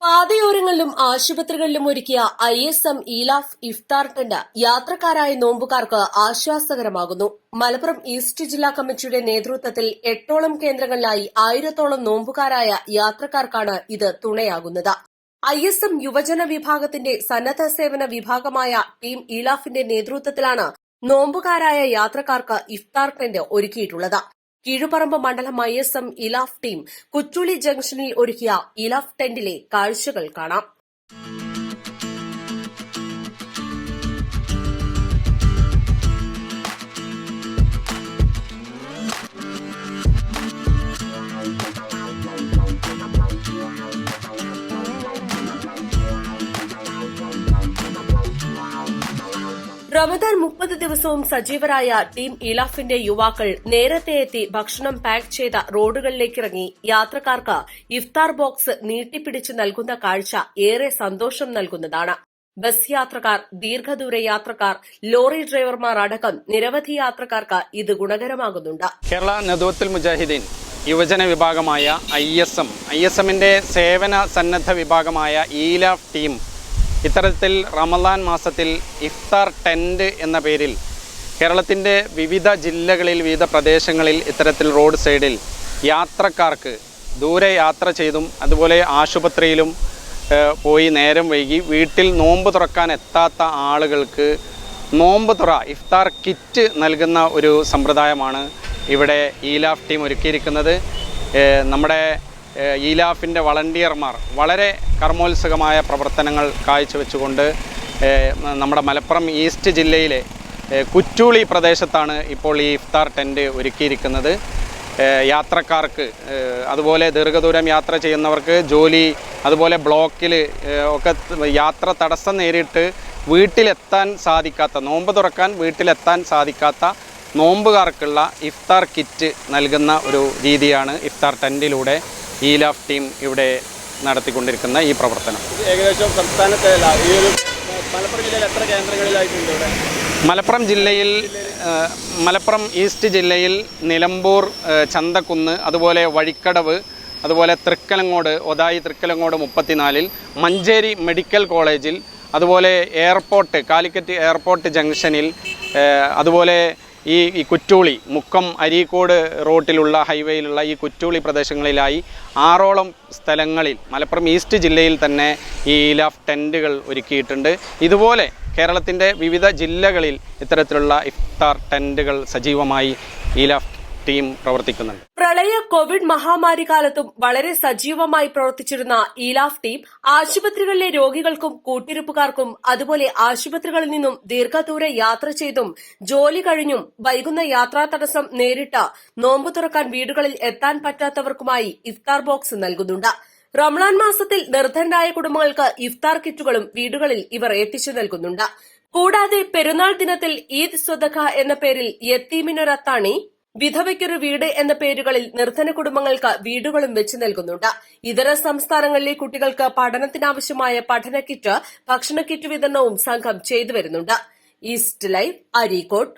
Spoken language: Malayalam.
പാതയോരങ്ങളിലും ആശുപത്രികളിലും ഒരുക്കിയ ISM ഈലാഫ് ഇഫ്താർ ടെന്റ് യാത്രക്കാരായ നോമ്പുകാർക്ക് ആശ്വാസകരമാകുന്നു. മലപ്പുറം ഈസ്റ്റ് ജില്ലാ കമ്മിറ്റിയുടെ നേതൃത്വത്തിൽ 8ഓളം കേന്ദ്രങ്ങളിലായി 1000ഓളം നോമ്പുകാരായ യാത്രക്കാർക്കാണ് ഇത് തുണയാകുന്നത്. ISM യുവജന വിഭാഗത്തിന്റെ സന്നദ്ധ സേവന വിഭാഗമായ ടീം ഈലാഫിന്റെ നേതൃത്വത്തിലാണ് നോമ്പുകാരായ യാത്രക്കാർക്ക് ഇഫ്താർ ടെന്റ് ഒരുക്കിയിട്ടുള്ളത്. കീഴുപറമ്പ് മണ്ഡലം ISM ഇലാഫ് ടീം കുറ്റുളി ജംഗ്ഷനിൽ ഒരുക്കിയ ഇലാഫ് ടെന്റിലെ കാഴ്ചകൾ കാണാം. റമദാൻ 30 ദിവസവും സജീവരായ ടീം ഇലാഫിന്റെ യുവാക്കൾ നേരത്തെ എത്തി ഭക്ഷണം പാക്ക് ചെയ്ത റോഡുകളിലേക്കിറങ്ങി യാത്രക്കാർക്ക് ഇഫ്താർ ബോക്സ് നീട്ടിപ്പിടിച്ച് നൽകുന്ന കാഴ്ച ഏറെ സന്തോഷം നൽകുന്നതാണ്. ബസ് യാത്രക്കാർ, ദീർഘദൂര യാത്രക്കാർ, ലോറി ഡ്രൈവർമാർ അടക്കം നിരവധി യാത്രക്കാർക്ക് ഇത് ഗുണകരമാകുന്നുണ്ട്. കേരള നദ്വത്തുൽ മുജാഹിദീൻ യുവജന വിഭാഗമായ ISMന്റെ സേവന സന്നദ്ധ വിഭാഗമായ ഈലാഫ് ടീം ഇത്തരത്തിൽ റമദാൻ മാസത്തിൽ ഇഫ്താർ ടെന്റ് എന്ന പേരിൽ കേരളത്തിൻ്റെ വിവിധ ജില്ലകളിൽ, വിവിധ പ്രദേശങ്ങളിൽ ഇത്തരത്തിൽ റോഡ് സൈഡിൽ യാത്രക്കാർക്ക് ദൂരെ യാത്ര ചെയ്തും അതുപോലെ ആശുപത്രിയിലും പോയി നേരം വൈകി വീട്ടിൽ നോമ്പ് തുറക്കാൻ എത്താത്ത ആളുകൾക്ക് നോമ്പ് തുറ ഇഫ്താർ കിറ്റ് നൽകുന്ന ഒരു സമ്പ്രദായമാണ് ഇവിടെ ഈലാഫ് ടീം ഒരുക്കിയിരിക്കുന്നത്. നമ്മുടെ ഈലാഫിൻ്റെ വളണ്ടിയർമാർ വളരെ കർമ്മോത്സുകമായ പ്രവർത്തനങ്ങൾ കാഴ്ചവെച്ചുകൊണ്ട് നമ്മുടെ മലപ്പുറം ഈസ്റ്റ് ജില്ലയിലെ കുറ്റൂളി പ്രദേശത്താണ് ഇപ്പോൾ ഈ ഇഫ്താർ ടെൻറ്റ് ഒരുക്കിയിരിക്കുന്നത്. യാത്രക്കാർക്ക്, അതുപോലെ ദീർഘദൂരം യാത്ര ചെയ്യുന്നവർക്ക്, ജോലി അതുപോലെ ബ്ലോക്കിൽ ഒക്കെ യാത്ര തടസ്സം നേരിട്ട് വീട്ടിലെത്താൻ സാധിക്കാത്ത, നോമ്പ് തുറക്കാൻ വീട്ടിലെത്താൻ സാധിക്കാത്ത നോമ്പുകാർക്കുള്ള ഇഫ്താർ കിറ്റ് നൽകുന്ന ഒരു രീതിയാണ് ഇഫ്താർ ടെൻറ്റിലൂടെ ഈലാഫ് ടീം ഇവിടെ നടത്തിക്കൊണ്ടിരിക്കുന്ന ഈ പ്രവർത്തനം. ഏകദേശം സംസ്ഥാനത്തെ മലപ്പുറം ജില്ലയിൽ എത്ര കേന്ദ്രങ്ങളിലായിട്ടുണ്ട് ഇവിടെ? മലപ്പുറം ഈസ്റ്റ് ജില്ലയിൽ നിലമ്പൂർ, ചന്തക്കുന്ന്, അതുപോലെ വഴിക്കടവ്, അതുപോലെ തൃക്കലങ്ങോട്, ഒതായി തൃക്കലങ്ങോട് 34, മഞ്ചേരി മെഡിക്കൽ കോളേജിൽ, അതുപോലെ എയർപോർട്ട്, കാലിക്കറ്റ് എയർപോർട്ട് ജംഗ്ഷനിൽ, അതുപോലെ ഈ കുറ്റൂളി, മുക്കം അരീക്കോട് റോട്ടിലുള്ള ഹൈവേയിലുള്ള ഈ കുറ്റൂളി പ്രദേശങ്ങളിലായി 6ഓളം സ്ഥലങ്ങളിൽ മലപ്പുറം ഈസ്റ്റ് ജില്ലയിൽ തന്നെ ഈ ഈലാഫ് ടെൻറ്റുകൾ ഒരുക്കിയിട്ടുണ്ട്. ഇതുപോലെ കേരളത്തിൻ്റെ വിവിധ ജില്ലകളിൽ ഇത്തരത്തിലുള്ള ഇഫ്താർ ടെൻറ്റുകൾ സജീവമായി ഈലാഫ് ടീം പ്രവർത്തിക്കുന്നുണ്ട്. പ്രളയ കോവിഡ് മഹാമാരി കാലത്തും വളരെ സജീവമായി പ്രവർത്തിച്ചിരുന്ന ഈലാഫ് ടീം ആശുപത്രികളിലെ രോഗികൾക്കും കൂട്ടിരിപ്പുകാർക്കും, അതുപോലെ ആശുപത്രികളിൽ നിന്നും ദീർഘദൂര യാത്ര ചെയ്തും ജോലി കഴിഞ്ഞും വൈകുന്ന യാത്രാ തടസ്സം നേരിട്ട് നോമ്പ് തുറക്കാൻ വീടുകളിൽ എത്താൻ പറ്റാത്തവർക്കുമായി ഇഫ്താർ ബോക്സ് നൽകുന്നുണ്ട്. റമളാൻ മാസത്തിൽ നിർധനരായ കുടുംബങ്ങൾക്ക് ഇഫ്താർ കിറ്റുകളും വീടുകളിൽ ഇവർ എത്തിച്ചു നൽകുന്നുണ്ട്. കൂടാതെ പെരുന്നാൾ ദിനത്തിൽ ഈദ് സ്വദഖ എന്ന പേരിൽ യത്തീമിനൊരത്താണി, വിധവയ്ക്കൊരു വീട് എന്ന പേരുകളിൽ നിർധന കുടുംബങ്ങൾക്ക് വീടുകളും വെച്ച് നൽകുന്നുണ്ട്. ഇതര സംസ്ഥാനങ്ങളിലെ കുട്ടികൾക്ക് പഠനത്തിനാവശ്യമായ പഠന കിറ്റ്, ഭക്ഷണ കിറ്റ് വിതരണവും സംഘം ചെയ്തു വരുന്നുണ്ട്. East live, Areekode.